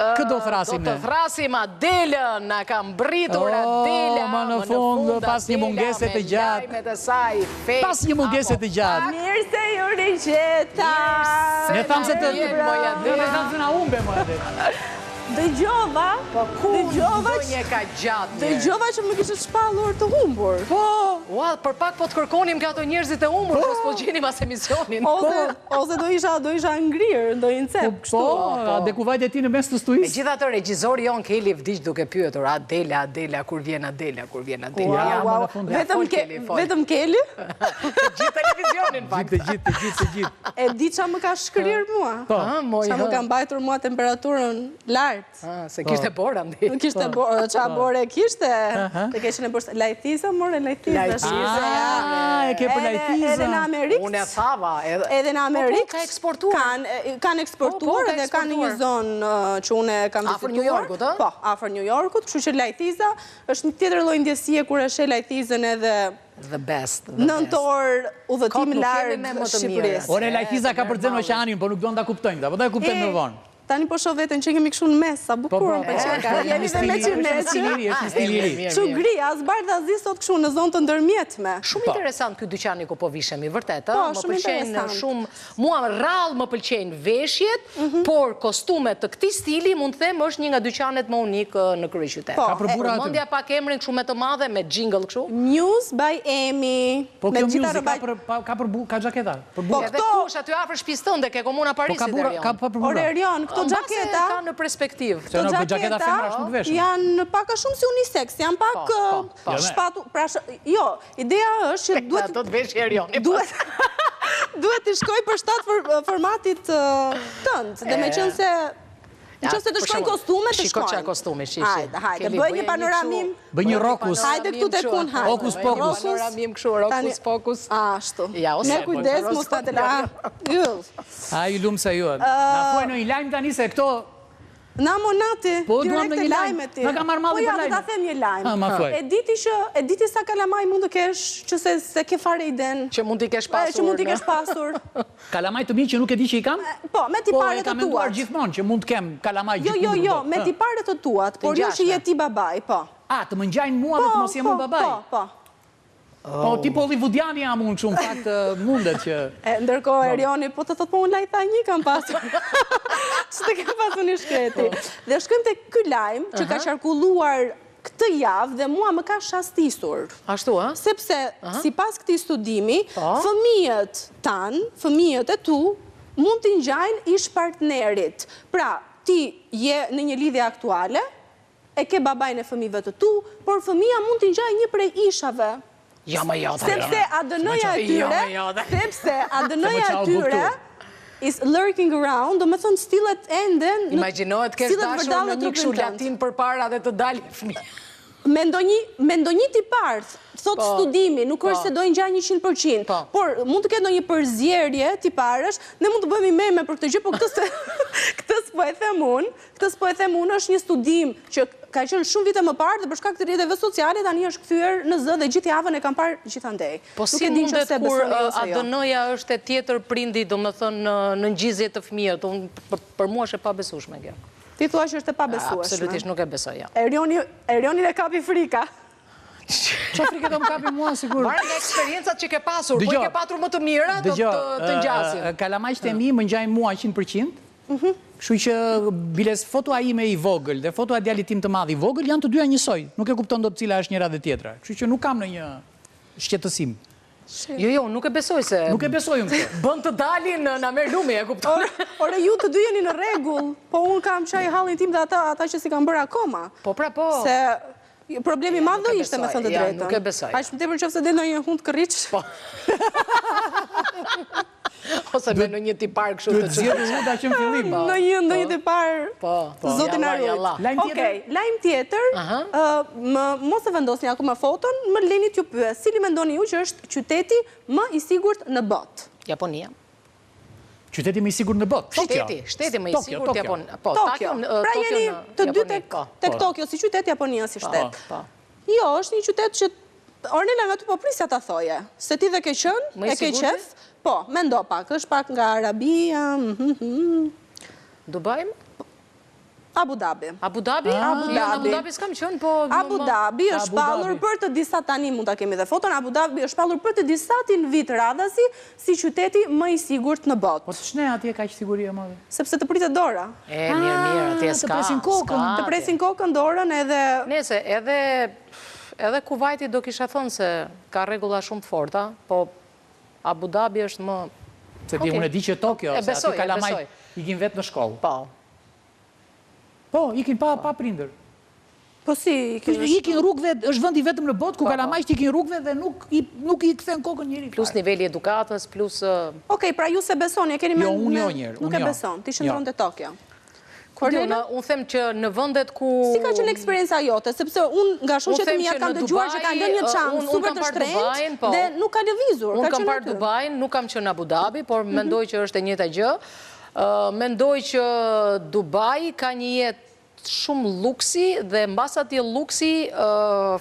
Këtë do thrasim Do të thrasim Adelën, na ka mbritur Adela. Ma në fund, pas një mungese të gjatë. Pas një mungese të gjatë. Mirë se ju rigjeta. Ne thamë se të... Ne thamë se na umbe, më Adela. Dëgjova, dëgjova që më kishtë shpallur të humbur. Ua, për pak po të kërkonim ka ato njerëzit e humbur, po gjenim as emisionin. Ose do isha ngrirë, do i ncep, kështu. Dhe ku vajtë e ti në mes të stuis? Me gjitha të regjizori jonë Keli vdiq duke pyetur, Adela, kur vjen Adela. Vetëm Keli? Gjithë televizionin, pak. Gjithë. E di qa më ka shkrir mua. Qa më ka mbajtur mua temperaturën lartë. Se kishte bora, ndi. Kishte bora, qa bore kishte. Të keshin e bërë lajthiza, more lajthiza. E ke për lajthiza. Edhe në Amerikë. Unë e thava. Edhe në Amerikë. Ka eksportuar. Kanë eksportuar edhe kanë një zonë që unë kam vizituar. Afër New Yorkut, Po, afër New Yorkut. Kështu që lajthiza është një tjetër lloj ndjesie kur e sheh lajthizën edhe the best. 9 orë udhëtim larg Shqipërisë. Ore, lajthiza ka përxen oqeanin, po nuk do nda kuptojnë, apo do e kuptojnë më vonë. Tani po shoh veten që kemi kështu në mes, sa bukur më pëlqen. Jemi dhe me çimesi. Është stiliri. Çu gri, as bardh as zi sot kështu në zonë të ndërmjetme. Shumë interesant ky dyqani ku po vishemi, vërtet, ëh, më shumë pëlqejnë interesant. shumë. Mua rrallë më pëlqejnë veshjet, por kostumet të këtij stili mund të them është një nga dyqanet më unik në kryeqytet. Ka për burra aty. Mendja pak emrin kështu me të madhe me jingle kështu. Muse by Amy. Po kjo music ka xhaketa për burra. Edhe kush aty afër shtëpisë tënde ke Komuna Parisit. Ka për burra. Orion, këto xhaketa ka në perspektivë. Se në xhaketa femrash nuk veshën. Janë pak a shumë si unisex, janë pak shpatu, pra jo, ideja është që duhet do të vesh Erioni. Duhet të shkoj për shtat formatit tënd, dhe meqense nëse të shkojnë kostume, të shkojnë. Shiko qa kostumi, shishi. Hajde, bëj një panoramim. Bëj një rokus. Hajde këtu te kun, hajde. Okus pokus. Panoramim kështu, rokus pokus. Ashtu. Me kujdes, mos ta të la. A ju lumë se ju. Na thuaj në i lajmë tani se këto... Na monati, direkt e lajme ti. Na ka marrë malli për lajme. Po ja, të ta them një lajme. thuaj. E diti sa kalamaj mund të kesh, që se ke fare iden. Që mund t'i kesh pasur. Që mund t'i kesh pasur. Kalamaj të mi që nuk e di që i kam? Po, me t'i pare të tuat. Po, e kam menduar gjithmonë që mund t'kem kalamaj gjithmonë. Jo, me t'i pare të tuat, por jo që je ti babaj, po. A, të më ngjajnë mua dhe të mos jem unë babaj? Po. Po, ti Hollywoodiani jam unë shumë, fakt mundet që... Ndërkohë, Erioni, po të thot po unë lajta një kam pasur. Që të kam pasur një shkreti. Dhe shkëm të ky lajmë që ka qarkulluar këtë javë dhe mua më ka shastisur. Ashtu, a? Sepse, si pas këti studimi, fëmijët tanë, fëmijët e tu, mund t'i ngjajnë ish partnerit. Pra, ti je në një lidhje aktuale, e ke babajnë e fëmijëve të tu, por fëmija mund t'i ngjajnë një prej ishave. Ja më jada. Sepse ADN-ja e tyre is lurking around, do me thonë stilet ende... Imagjinohet kesh dashur në një këshu latin për para dhe të dalë fëmijë. Me ndonjë tiparth, thot studimi, nuk është se do një gjaj 100%, por mund të ketë ndonjë përzjerje tiparësh, ne mund të bëjmë i meme për këtë gjë, po këtë s'po e them unë, është një studim që ka qenë shumë vite më parë dhe për shkak të rrjeteve sociale tani është kthyer në zë dhe gjithë javën e kam parë gjithandej. Po si mundet kur ADN-ja është e tjetër prindi, domethënë në ngjizje të fëmijët, për mua është e pabesueshme kjo. Ti thua që është e pabesueshme. Absolutisht nuk e besoj, ja. Erionin e kapi frika. Qa frike do më kapi mua, sigur? Marë nga eksperiencat që ke pasur, po i ke patur më të mira, të ngjasin. Kalamajt e mi më ngjajnë mua 100%, kështu që biles fotoa ime i vogël dhe fotoa djalit tim të madh i vogël janë të dyja njësoj. Nuk e kupton dot cila është njëra dhe tjetra. Kështu që nuk kam në një shqetësim. Jo, nuk e besoj se... Nuk e besoj unë këtë. Bën të dalin në Amer Lumi, e kupton? Ore, ju të dy jeni në rregull, po unë kam qaj hallin tim dhe ata që si kam bërë akoma. Po, Se problemi madh do ishte, me thënë të drejtën. Nuk e besoj. Aq më tepër nëse del ndonjë hund kërriç. Po. Ose me në një tipar kështu të zgjedhur huda që në fillim. Në një tipar. Po. Zotin na ruaj. Okej, lajm tjetër. Mos e vendosni akoma foton, më leni t'ju pyes, cili mendoni ju që është qyteti më i sigurt në botë? Japonia. Qyteti më i sigurt në botë? Shteti më i sigurt Japonia. Po, Tokyo. Pra jeni të dy tek Tokyo si qytet, Japonia si shtet. Jo, është një qytet që Ornela nga ty po prisja ta thoje. Se ti dhe ke qenë, e ke qef? Po, mendo pak, është pak nga Arabia. Dubai? Abu Dhabi. Abu Dhabi? Abu Dhabi s'kam qënë, po... Abu Dhabi është shpallur për të disa, tani mund ta kemi dhe foton, Abu Dhabi është shpallur për të disa vit radhasi si qyteti më i sigurt në botë. Po të shne atje ka që siguria më dhe? Sepse të pritet dora. Mirë, atje s'ka. Të presin kokën, dorën edhe... Nese, edhe Kuwaiti do kisha thënë se ka rregulla shumë të forta, po Abu Dhabi është më... Se ti unë e di që Tokyo, se aty kalamaj ikin vetë në shkollë. Po, ikin pa prindër. Po si ikin rrugëve, është vendi vetëm në botë ku kalamajt ikin rrugëve dhe nuk i kthen kokën njëri. Plus niveli edukatës, plus... Okej, pra ju se besoni, e keni me... Jo, unë jo njërë. Nuk e beson, ti shëndron të Tokyo. Unë them që në vëndet ku... Si ka qenë eksperienca jote? Sepse unë nga shoqet e mia kam dëgjuar që ka ndonjë një çantë super të shtrenjtë dhe nuk ka lëvizur. Unë kam parë Dubajin, nuk kam qenë në Abu Dhabi, por mendoj që është e njëjta gjë. Mendoj që Dubai ka një jetë shumë luksi dhe mbas atij luksi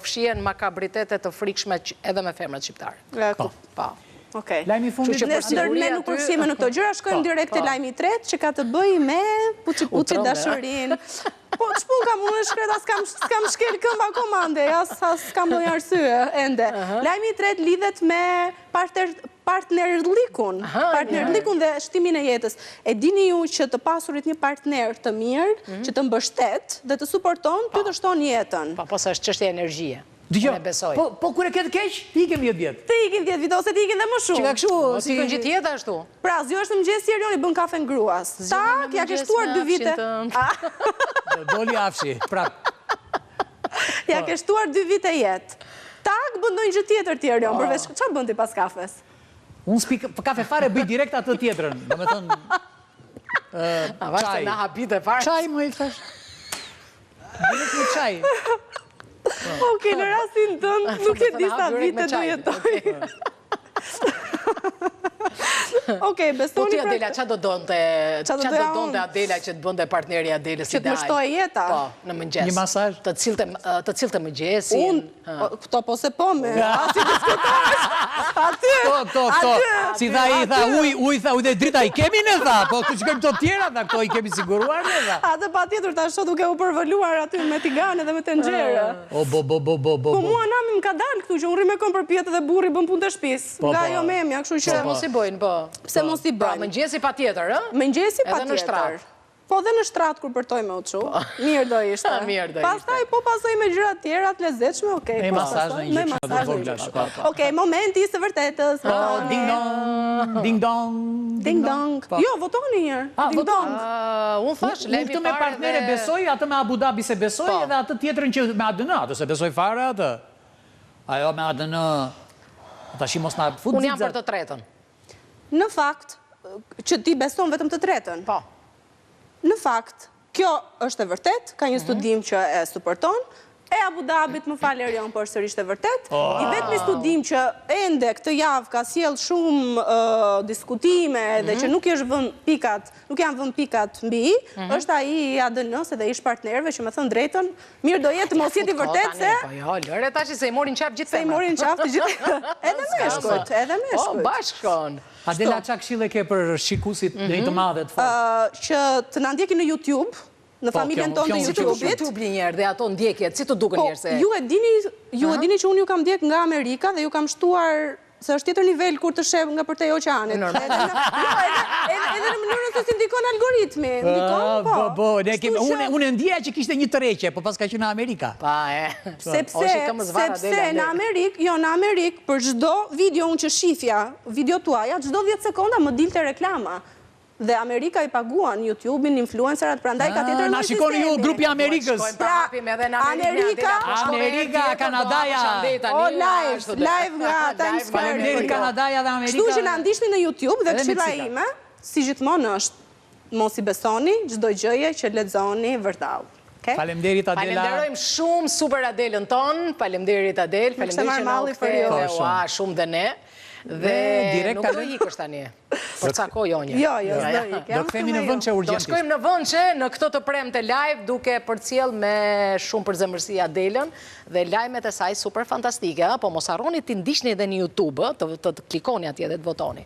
fshihen makabritetet të frikshme edhe me femrat shqiptare. Po. Okej. Lajmi fundit ne nuk përfshihemi në këto gjëra, shkojmë direkt te lajmi i tretë që ka të bëjë me puçi dashurinë. Po ç'pun kam unë shkreta, s'kam shkel këmba komande, s'kam ndonjë arsye ende. Lajmi i tretë lidhet me partnerlikun dhe shtimin e jetës. E dini ju që të pasurit një partner të mirë, që të mbështet dhe të suporton, ty të shton jetën. Po sa është çështje energjie. Dgjoj, po kur e ke të keq, ti ikem 10 vjet. Ti ikin 10 vjet ose ti ikin dhe më shumë. Që ka kështu, si kanë gjithë jeta ashtu. Pra, zjo është në mëngjes si Erioni bën kafe në gruas. Tak, ja ke shtuar 2 vite. Doli afshi, prap. Ja ke shtuar 2 vite jetë. Tak, bën ndonjë gjë tjetër ti Erion, përveç çfarë bën ti pas kafes? Unë s'pi kafe fare bëj direkt atë tjetrën, domethënë çaj. Na habite fare. Çaj më i thash. Direkt me çaj. Okej, në rastin tënd nuk e di sa vite do jetoj. Okej, besoni... Po ti Adela, qa do donte Adela që të bënde partneri Adele si daj? Që të mështoj jeta? Po, në mëngjes. Një masazh? Të cilte mëngjesin. Këto po se po me, si diskutojsh. Aty. Këto. Si tha i tha, uj dhe drita i kemi në tha, po të qëkojmë të tjera, tha, këto i kemi siguruar në tha. Atë pa tjetër të ashtu duke u përvëluar aty me tigane dhe me tenxhere. Po mua nami më ka dalë këtu që unë rime kom për pjetë dhe burri bën punë të shpis. Nga jo memja, kështu që... Mos i bojnë, po. Pse mos i Pra, bëjnë? mëngjesi pa tjetër, ë? Mëngjesi pa tjetër. Edhe në shtrat. Po dhe në shtrat kur përtoj me uçu. Mirë do ishte. Mirë do ishte. Pastaj po pasoj me gjëra tjera të lezetshme, okej. Me masazh në një gjë. Okej, momenti i së vërtetës. Ding dong, ding dong. Ding dong. Jo, votoni një herë. Ding dong. Unë thash, lemi Këtë me partnere besoj, atë me Abu Dhabi se besoj, edhe atë tjetrën që me ADN, atë se besoj fare atë. Ajo me ADN, tash mos na fut Unë jam për të tretën. Në fakt, që ti beson vetëm të tretën. Po. Në fakt, kjo është e vërtet, ka një studim që e suporton, e Abu Dhabit më falë Erion, por sërisht e vërtet. I vetmi studim që ende këtë javë ka sjell shumë diskutime dhe që nuk janë vënë pikat mbi, është ai i ADN-s dhe ish partnerëve që më thënë drejtën, mirë do jetë mos jeti vërtet se... Po jo, lëre tash se i morin qaf gjithë femrat. Se i morin qaf të gjithë... Edhe meshkujt, edhe meshkujt. Po, bashkon. Adela, qa këshile ke për shikusit dhe i të madhe të fort? Që të na ndjekin në YouTube, në familjen tonë të YouTube-it. YouTube njerë dhe ato ndjekjet, si të duke njerë se... Ju e dini që unë ju kam ndjek nga Amerika dhe ju kam shtuar, se është tjetër nivel kur të shep nga përtej oqeanit. Edhe në mënyrën se si ndikon algoritmi. Unë ndjeja që kishte një tërheqje, po pas ka që në Amerika. Pa, Sepse në Amerikë, për çdo video unë që shifja, video tuaja, çdo 10 sekonda më dilte reklama. Dhe Amerika i paguan YouTube-in, influencerat, prandaj ka tjetër në sistemi. Na shikoni ju grupi Amerikës. Amerika, Kanadaja. Live nga Times Square. Faleminderit Kanadaja dhe Amerika. Kështu që na ndiqni në YouTube dhe këshilla ime, si gjithmonë është, mos i besoni çdo gjëje që lexoni vërtall. Faleminderit Adela. Falenderojmë shumë super Adelën tonë. Faleminderit Adel, faleminderit që na u ktheve shumë dhe ne. Dhe nuk do ikësh tani. Për ca kohë jonje. Jo, s'do ikë. Do kthehemi në vend që urgjentisht. Do shkojmë në vend që në këtë të premte live duke përcjell me shumë përzemërsi Adelën dhe lajmet e saj super fantastike, po mos harroni të ndiqni edhe në YouTube, të klikoni atje dhe të votoni.